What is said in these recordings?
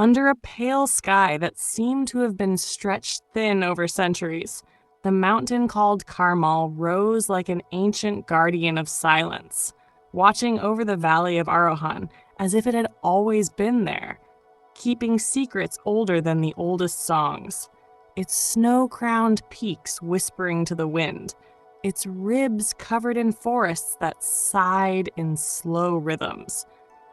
Under a pale sky that seemed to have been stretched thin over centuries, the mountain called Karmal rose like an ancient guardian of silence, watching over the valley of Arohan as if it had always been there, keeping secrets older than the oldest songs, its snow-crowned peaks whispering to the wind, its ribs covered in forests that sighed in slow rhythms,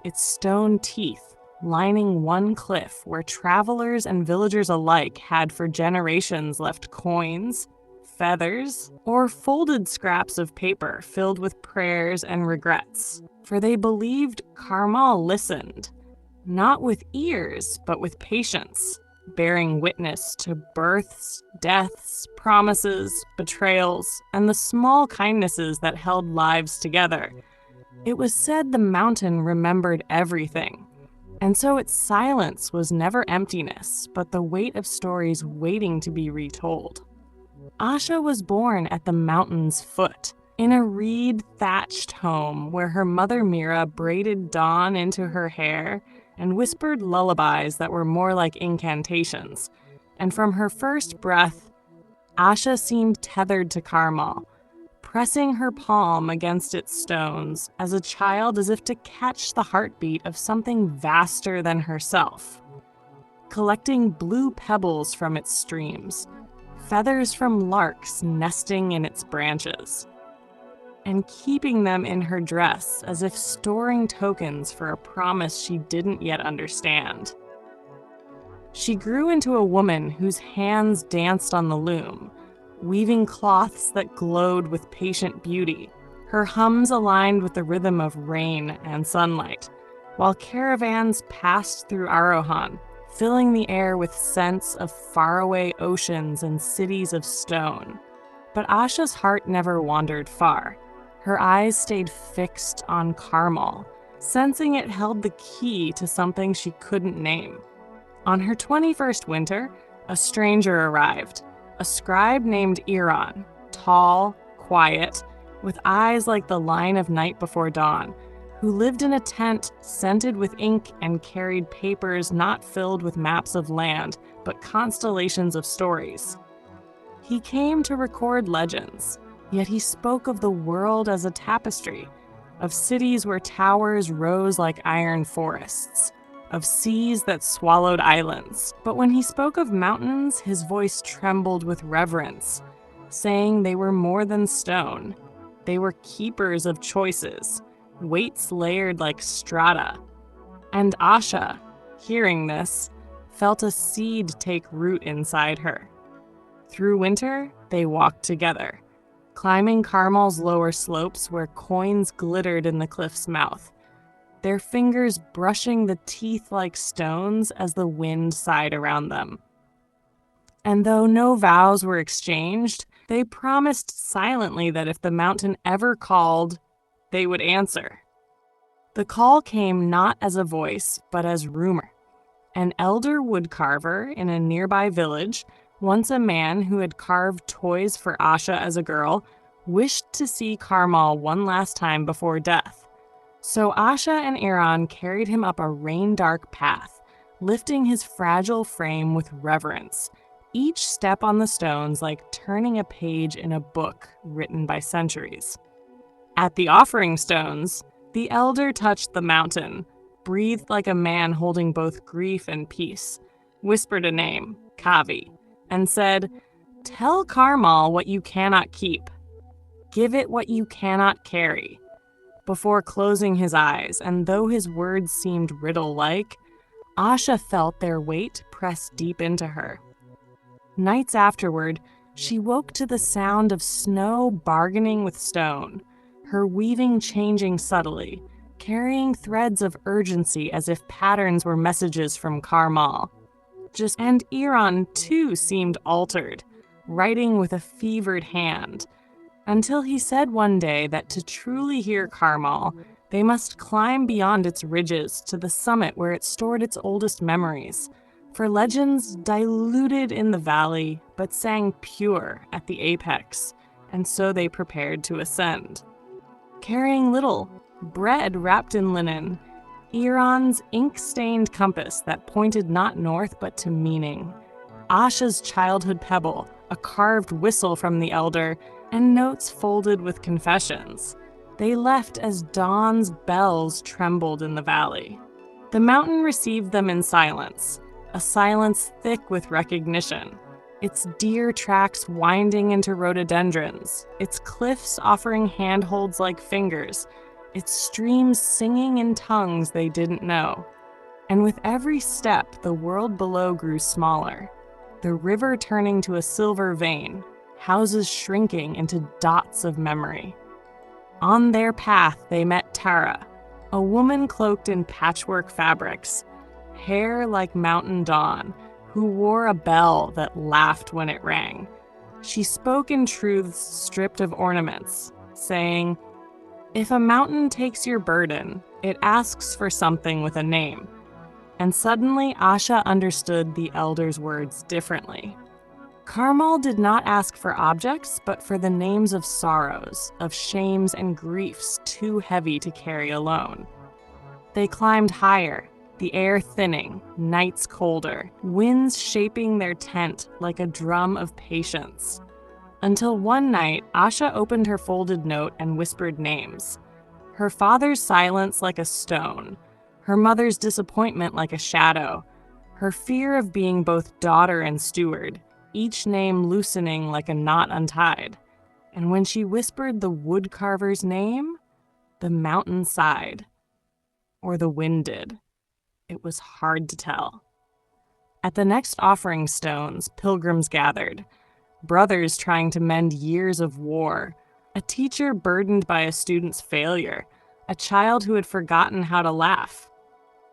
its stone teeth lining one cliff where travelers and villagers alike had for generations left coins, feathers, or folded scraps of paper filled with prayers and regrets. For they believed Karmal listened, not with ears, but with patience, bearing witness to births, deaths, promises, betrayals, and the small kindnesses that held lives together. It was said the mountain remembered everything, and so its silence was never emptiness, but the weight of stories waiting to be retold. Asha was born at the mountain's foot, in a reed-thatched home where her mother Mira braided dawn into her hair and whispered lullabies that were more like incantations. And from her first breath, Asha seemed tethered to Karmal, pressing her palm against its stones as a child as if to catch the heartbeat of something vaster than herself. Collecting blue pebbles from its streams, feathers from larks nesting in its branches, and keeping them in her dress as if storing tokens for a promise she didn't yet understand. She grew into a woman whose hands danced on the loom, weaving cloths that glowed with patient beauty, her hums aligned with the rhythm of rain and sunlight, while caravans passed through Arohan, filling the air with scents of faraway oceans and cities of stone. But Asha's heart never wandered far. Her eyes stayed fixed on Karmal, sensing it held the key to something she couldn't name. On her 21st winter, a stranger arrived, a scribe named Eron, tall, quiet, with eyes like the line of night before dawn, who lived in a tent scented with ink and carried papers not filled with maps of land, but constellations of stories. He came to record legends, yet he spoke of the world as a tapestry, of cities where towers rose like iron forests, of seas that swallowed islands. But when he spoke of mountains, his voice trembled with reverence, saying they were more than stone. They were keepers of choices, weights layered like strata. And Asha, hearing this, felt a seed take root inside her. Through winter, they walked together, climbing Karmal's lower slopes where coins glittered in the cliff's mouth, their fingers brushing the teeth like stones as the wind sighed around them. And though no vows were exchanged, they promised silently that if the mountain ever called, they would answer. The call came not as a voice, but as rumor. An elder woodcarver in a nearby village, once a man who had carved toys for Asha as a girl, wished to see Karmal one last time before death. So Asha and Eron carried him up a rain-dark path, lifting his fragile frame with reverence, each step on the stones like turning a page in a book written by centuries. At the offering stones, the elder touched the mountain, breathed like a man holding both grief and peace, whispered a name, Kavi, and said, "Tell Karmal what you cannot keep. Give it what you cannot carry," before closing his eyes, and though his words seemed riddle-like, Asha felt their weight press deep into her. Nights afterward, she woke to the sound of snow bargaining with stone, her weaving changing subtly, carrying threads of urgency as if patterns were messages from Karmal. And Eron, too, seemed altered, writing with a fevered hand, until he said one day that to truly hear Karmal, they must climb beyond its ridges to the summit where it stored its oldest memories, for legends diluted in the valley but sang pure at the apex, and so they prepared to ascend. Carrying little, bread wrapped in linen, Eron's ink-stained compass that pointed not north but to meaning. Asha's childhood pebble, a carved whistle from the elder, and notes folded with confessions. They left as dawn's bells trembled in the valley. The mountain received them in silence, a silence thick with recognition. Its deer tracks winding into rhododendrons, its cliffs offering handholds like fingers, its streams singing in tongues they didn't know. And with every step, the world below grew smaller, the river turning to a silver vein, houses shrinking into dots of memory. On their path, they met Tara, a woman cloaked in patchwork fabrics, hair like mountain dawn, who wore a bell that laughed when it rang. She spoke in truths stripped of ornaments, saying, "If a mountain takes your burden, it asks for something with a name." And suddenly Asha understood the elder's words differently. Karmal did not ask for objects, but for the names of sorrows, of shames and griefs too heavy to carry alone. They climbed higher, the air thinning, nights colder, winds shaping their tent like a drum of patience. Until one night, Asha opened her folded note and whispered names. Her father's silence like a stone, her mother's disappointment like a shadow, her fear of being both daughter and steward, each name loosening like a knot untied. And when she whispered the woodcarver's name, the mountain sighed. Or the wind did. It was hard to tell. At the next offering stones, pilgrims gathered, brothers trying to mend years of war, a teacher burdened by a student's failure, a child who had forgotten how to laugh.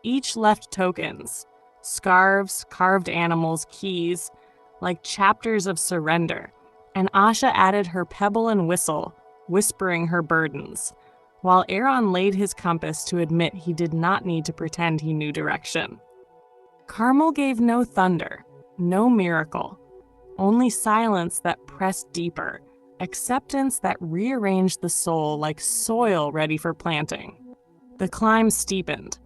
Each left tokens, scarves, carved animals, keys, like chapters of surrender, and Asha added her pebble and whistle, whispering her burdens, while Eron laid his compass to admit he did not need to pretend he knew direction. Karmal gave no thunder, no miracle, only silence that pressed deeper, acceptance that rearranged the soul like soil ready for planting. The climb steepened,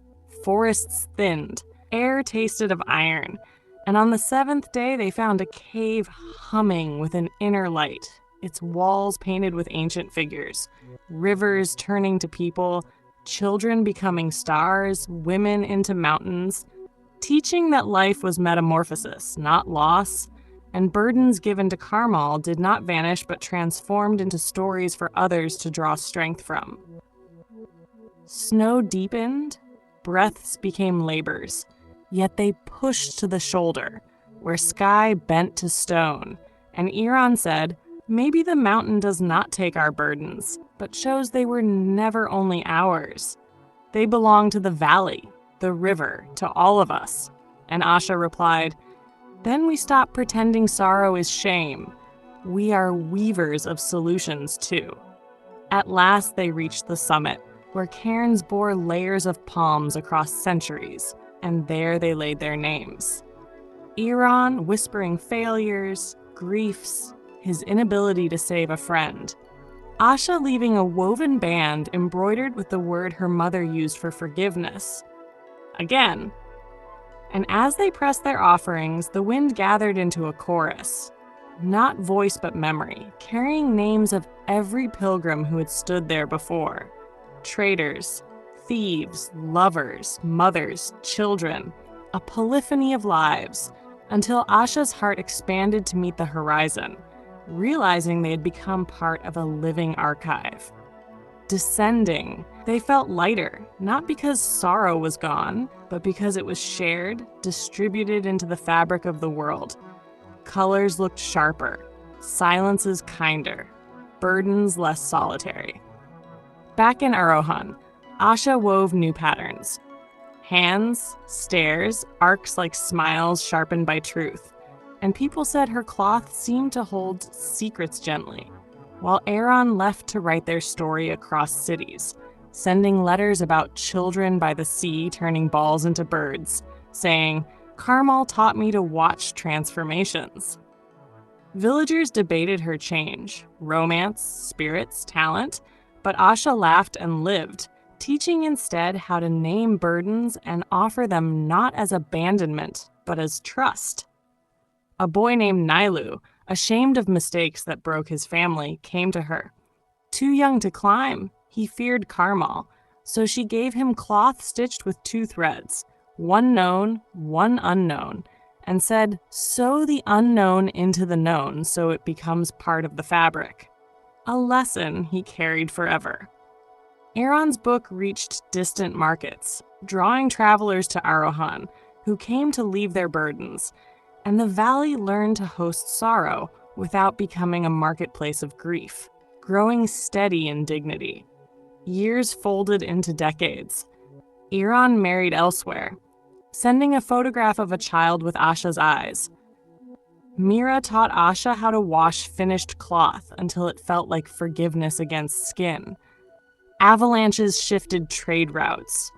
forests thinned, air tasted of iron, and on the seventh day they found a cave humming with an inner light, its walls painted with ancient figures, rivers turning to people, children becoming stars, women into mountains, teaching that life was metamorphosis, not loss, and burdens given to Karmal did not vanish but transformed into stories for others to draw strength from. Snow deepened, breaths became labors, yet they pushed to the shoulder, where sky bent to stone, and Eron said, "Maybe the mountain does not take our burdens, but shows they were never only ours. They belong to the valley, the river, to all of us." And Asha replied, "Then we stop pretending sorrow is shame. We are weavers of solutions too." At last they reached the summit, where cairns bore layers of palms across centuries, and there they laid their names. Eron whispering failures, griefs, his inability to save a friend. Asha leaving a woven band embroidered with the word her mother used for forgiveness. Again. And as they pressed their offerings, the wind gathered into a chorus. Not voice but memory, carrying names of every pilgrim who had stood there before. Traitors, thieves, lovers, mothers, children, a polyphony of lives, until Asha's heart expanded to meet the horizon, realizing they had become part of a living archive. Descending, they felt lighter, not because sorrow was gone, but because it was shared, distributed into the fabric of the world. Colors looked sharper, silences kinder, burdens less solitary. Back in Arohan, Asha wove new patterns. Hands, stares, arcs like smiles sharpened by truth. And people said her cloth seemed to hold secrets gently, while Eron left to write their story across cities, sending letters about children by the sea turning balls into birds, saying, "Karmal taught me to watch transformations." Villagers debated her change, romance, spirits, talent, but Asha laughed and lived, teaching instead how to name burdens and offer them not as abandonment, but as trust. A boy named Nilu, ashamed of mistakes that broke his family, came to her. Too young to climb, he feared Karmal, so she gave him cloth stitched with 2 threads, one known, one unknown, and said, "Sew the unknown into the known so it becomes part of the fabric." A lesson he carried forever. Eron's book reached distant markets, drawing travelers to Arohan, who came to leave their burdens, and the valley learned to host sorrow without becoming a marketplace of grief, growing steady in dignity. Years folded into decades. Eron married elsewhere, sending a photograph of a child with Asha's eyes. Mira taught Asha how to wash finished cloth until it felt like forgiveness against skin. Avalanches shifted trade routes.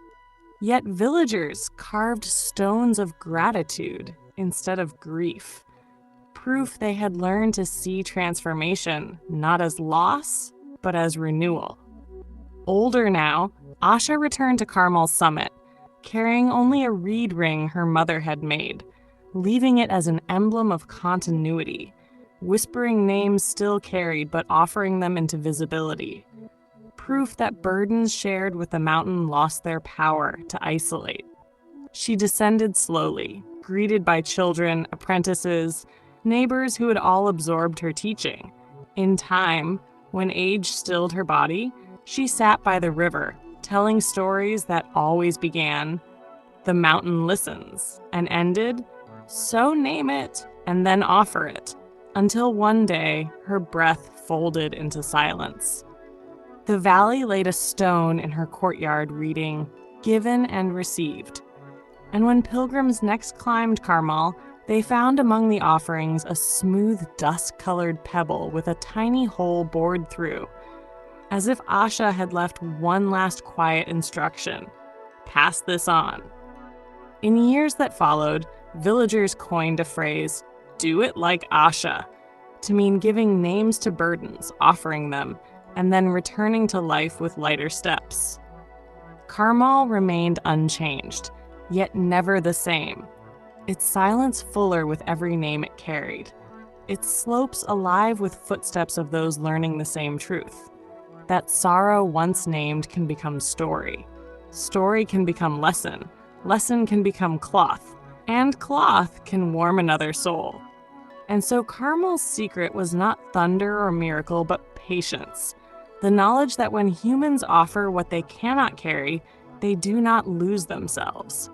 Yet villagers carved stones of gratitude instead of grief. Proof they had learned to see transformation not as loss, but as renewal. Older now, Asha returned to Karmal's summit, carrying only a reed ring her mother had made, leaving it as an emblem of continuity, whispering names still carried but offering them into visibility. Proof that burdens shared with the mountain lost their power to isolate. She descended slowly, greeted by children, apprentices, neighbors who had all absorbed her teaching. In time, when age stilled her body, she sat by the river, telling stories that always began, "The mountain listens," and ended, "So name it, and then offer it," until one day her breath folded into silence. The valley laid a stone in her courtyard reading, "Given and received." And when pilgrims next climbed Karmal, they found among the offerings a smooth dust-colored pebble with a tiny hole bored through, as if Asha had left one last quiet instruction: pass this on. In years that followed, villagers coined a phrase, "Do it like Asha," to mean giving names to burdens, offering them, and then returning to life with lighter steps. Karmal remained unchanged, yet never the same. Its silence fuller with every name it carried. Its slopes alive with footsteps of those learning the same truth. That sorrow once named can become story. Story can become lesson. Lesson can become cloth. And cloth can warm another soul. And so Karmal's secret was not thunder or miracle, but patience. The knowledge that when humans offer what they cannot carry, they do not lose themselves.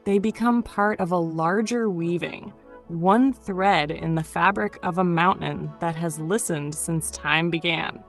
They become part of a larger weaving, one thread in the fabric of a mountain that has listened since time began.